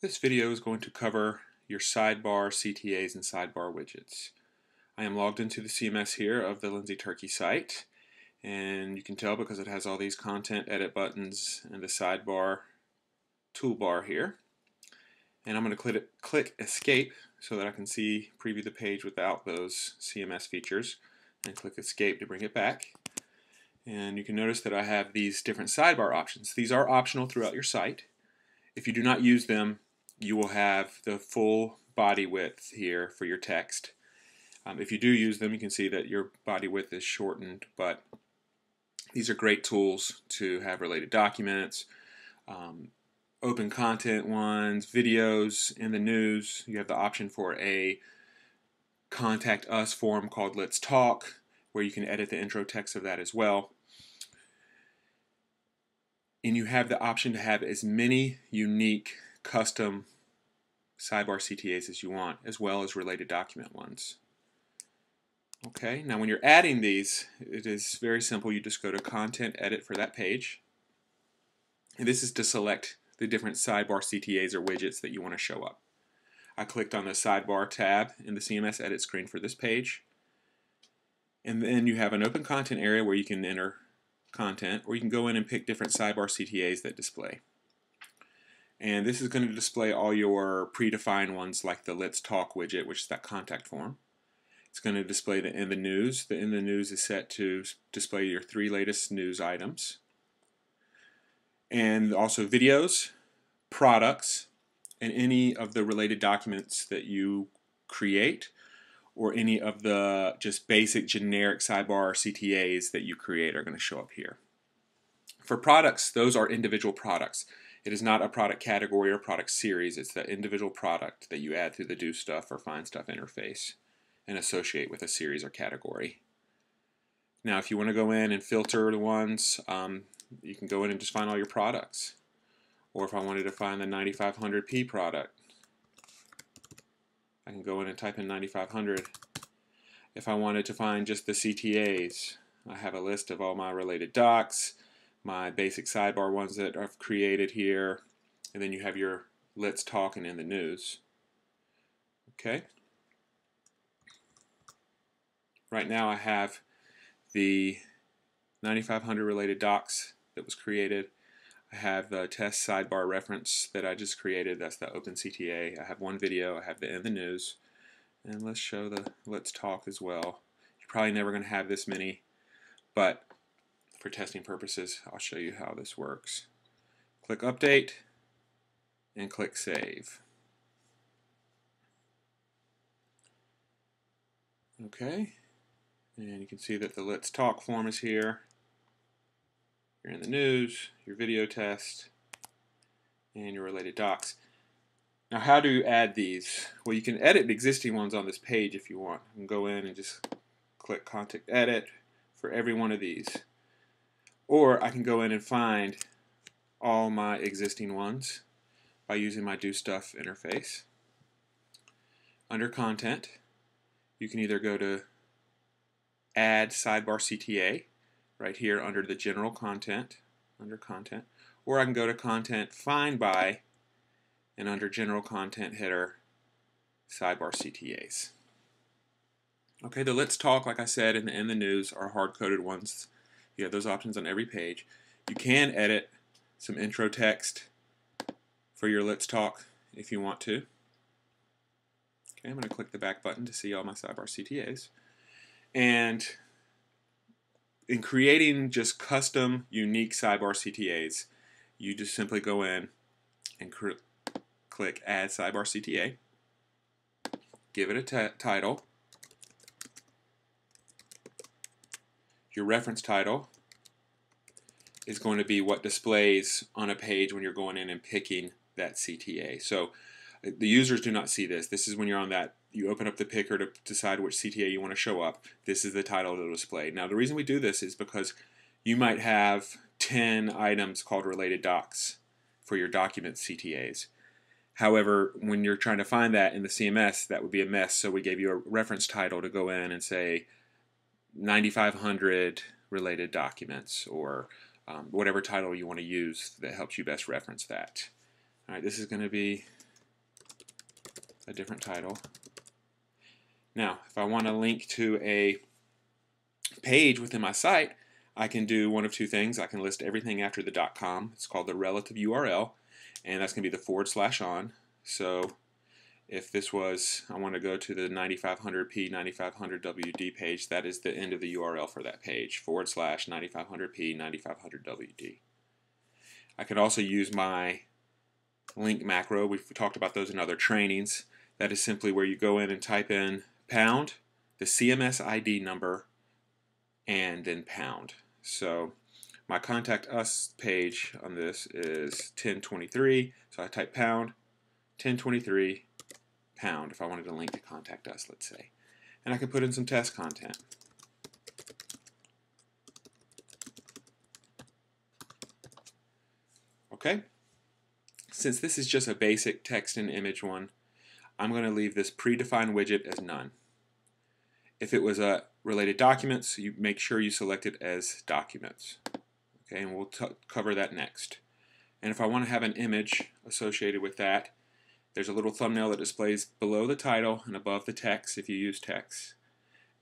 This video is going to cover your sidebar CTAs and sidebar widgets. I am logged into the CMS here of the Lindsay Turkey site, and you can tell because it has all these content edit buttons and the sidebar toolbar here. And I'm going to click escape so that I can preview the page without those CMS features, and click escape to bring it back. And you can notice that I have these different sidebar options. These are optional throughout your site. If you do not use them, you will have the full body width here for your text. If you do use them, you can see that your body width is shortened, but these are great tools to have related documents, open content ones, videos, in the news. You have the option for a contact us form called Let's Talk, where you can edit the intro text of that as well. And you have the option to have as many unique custom sidebar CTAs as you want, as well as related document ones. Okay, now when you're adding these, it is very simple. You just go to Content Edit for that page. And this is to select the different sidebar CTAs or widgets that you want to show up. I clicked on the Sidebar tab in the CMS Edit screen for this page. And then you have an open content area where you can enter content, or you can go in and pick different sidebar CTAs that display. And this is going to display all your predefined ones like the Let's Talk widget, which is that contact form. It's going to display the In the News. The In the News is set to display your 3 latest news items. And also videos, products, and any of the related documents that you create, or any of the just basic generic sidebar CTAs that you create are going to show up here. For products, those are individual products. It is not a product category or product series. It's the individual product that you add through the Do Stuff or Find Stuff interface and associate with a series or category. Now, if you want to go in and filter the ones, you can go in and just find all your products. Or if I wanted to find the 9500P product, I can go in and type in 9500. If I wanted to find just the CTAs, I have a list of all my related docs, my basic sidebar ones that I've created here, and then you have your Let's Talk and In the News. Okay. Right now I have the 9500 related docs that was created. I have the test sidebar reference that I just created. That's the open CTA. I have one video. I have the In the News. And let's show the Let's Talk as well. You're probably never going to have this many, but for testing purposes, I'll show you how this works. Click Update and click Save. Okay, and you can see that the Let's Talk form is here. You're in the news, your video test, and your related docs. Now, how do you add these? Well, you can edit the existing ones on this page if you want. You can go in and just click Contact Edit for every one of these. Or I can go in and find all my existing ones by using my Do Stuff interface. Under Content, you can either go to Add Sidebar CTA right here under the General Content, under Content, or I can go to Content, Find By, and under General Content Header, Sidebar CTAs. Okay, the Let's Talk, like I said, and the In the News are hard-coded ones. You have those options on every page. You can edit some intro text for your Let's Talk if you want to. Okay, I'm going to click the back button to see all my Sidebar CTAs. And in creating just custom, unique Sidebar CTAs, you just simply go in and click Add Sidebar CTA, give it a title. Your reference title is going to be what displays on a page when you're going in and picking that CTA. So the users do not see this. This is when you're on that, you open up the picker to decide which CTA you want to show up. This is the title that will display. Now the reason we do this is because you might have 10 items called related docs for your document CTAs. However, when you're trying to find that in the CMS, that would be a mess. So we gave you a reference title to go in and say 9500 related documents, or whatever title you want to use that helps you best reference that. All right, this is going to be a different title. Now, if I want to link to a page within my site, I can do one of two things. I can list everything after the .com. It's called the relative URL, and that's going to be the / on. So if this was, I want to go to the 9500p 9500WD page, that is the end of the URL for that page, / 9500p 9500WD. I could also use my link macro. We've talked about those in other trainings. That is simply where you go in and type in pound, the CMS ID number, and then pound. So my contact us page on this is 1023, so I type pound 1023 pound if I wanted to link to contact us, let's say. And I can put in some test content. Okay, since this is just a basic text and image one, I'm going to leave this predefined widget as none. If it was a related documents, you make sure you select it as documents. Okay, and we'll cover that next. And if I want to have an image associated with that, there's a little thumbnail that displays below the title and above the text if you use text.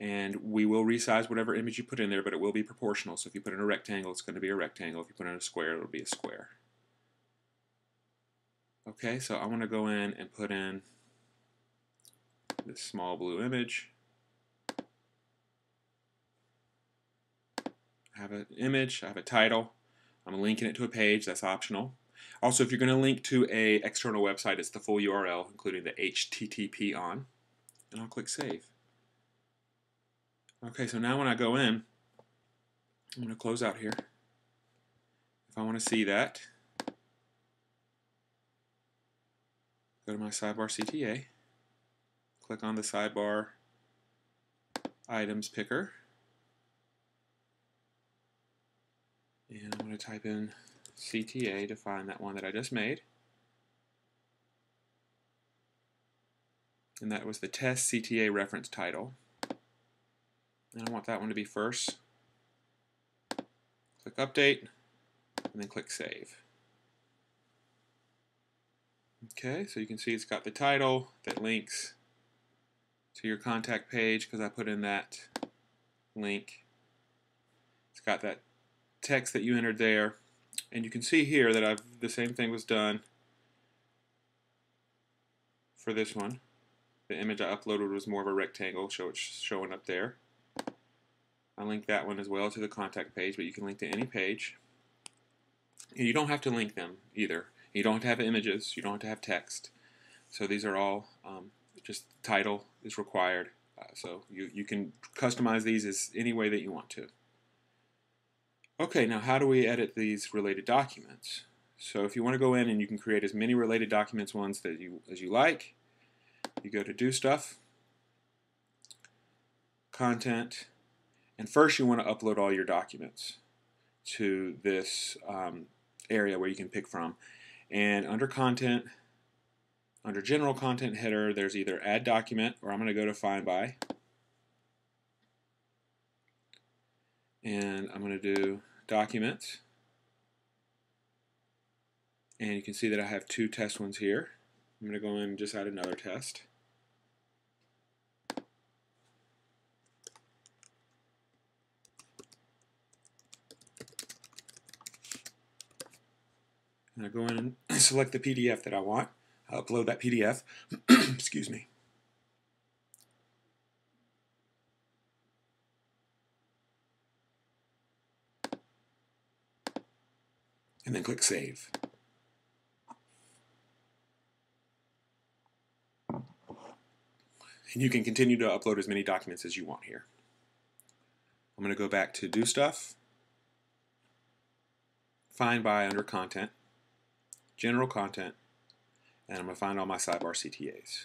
And we will resize whatever image you put in there, but it will be proportional. So if you put in a rectangle, it's going to be a rectangle. If you put in a square, it'll be a square. Okay, so I want to go in and put in this small blue image. I have an image, I have a title, I'm linking it to a page, that's optional. Also, if you're going to link to an external website, it's the full URL, including the HTTP on, and I'll click Save. Okay, so now when I go in, I'm going to close out here. If I want to see that, go to my Sidebar CTA, click on the Sidebar Items Picker, and I'm going to type in CTA to find that one that I just made. And that was the test CTA reference title. And I want that one to be first. Click Update, and then click Save. Okay, so you can see it's got the title that links to your contact page because I put in that link. It's got that text that you entered there, and you can see here that the same thing was done for this one. The image I uploaded was more of a rectangle, so it's showing up there. I linked that one as well to the contact page, but you can link to any page. And you don't have to link them either. You don't have to have images, you don't have to have text. So these are all just title is required. So you can customize these as any way that you want to. Okay, now how do we edit these related documents? So if you want to go in and you can create as many related documents ones as you like, you go to Do Stuff, Content, and first you want to upload all your documents to this area where you can pick from. And under Content, under General Content Header, there's either Add Document, or I'm going to go to Find By. And I'm going to do Documents. And you can see that I have two test ones here. I'm going to go in and just add another test. And I go in and select the PDF that I want. I'll upload that PDF. Excuse me. And then click Save. And you can continue to upload as many documents as you want here. I'm going to go back to Do Stuff, Find By under Content, General Content, and I'm going to find all my Sidebar CTAs.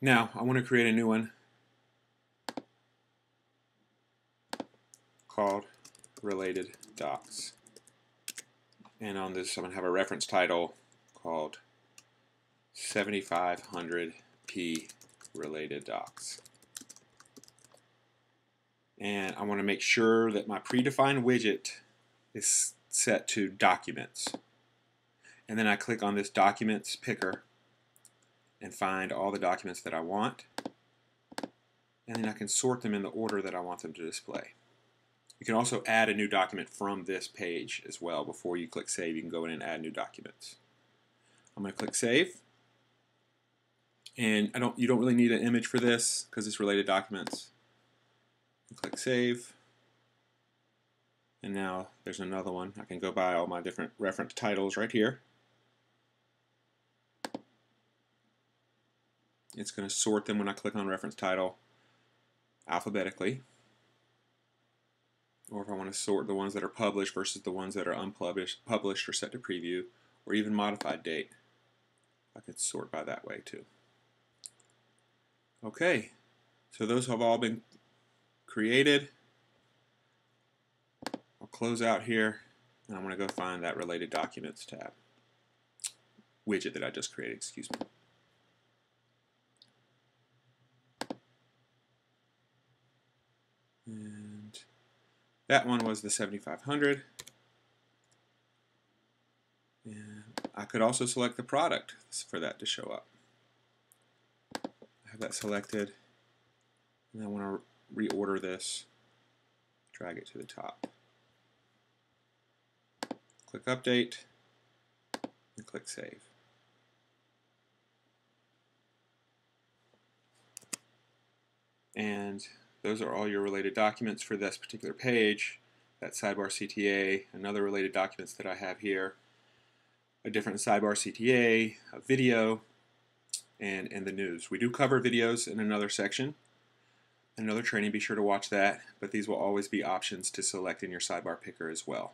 Now, I want to create a new one called Related Docs. And on this, I'm going to have a reference title called 7500p Related Docs. And I want to make sure that my predefined widget is set to Documents. And then I click on this Documents picker, and find all the documents that I want, and then I can sort them in the order that I want them to display. You can also add a new document from this page as well. Before you click Save, you can go in and add new documents. I'm going to click Save, and you don't really need an image for this because it's related documents. Click Save, and now there's another one. I can go by all my different reference titles right here. It's going to sort them when I click on reference title alphabetically. Or if I want to sort the ones that are published versus the ones that are unpublished, published or set to preview, or even modified date, I could sort by that way too. Okay, so those have all been created. I'll close out here, and I'm going to go find that Related Documents tab. Widget that I just created, excuse me. And that one was the 7500. And I could also select the product for that to show up. I have that selected, and I want to reorder this, drag it to the top. Click Update, and click Save. And those are all your related documents for this particular page. That Sidebar CTA, another related documents that I have here, a different Sidebar CTA, a video, and the news. We do cover videos in another section, another training. Be sure to watch that, but these will always be options to select in your Sidebar Picker as well.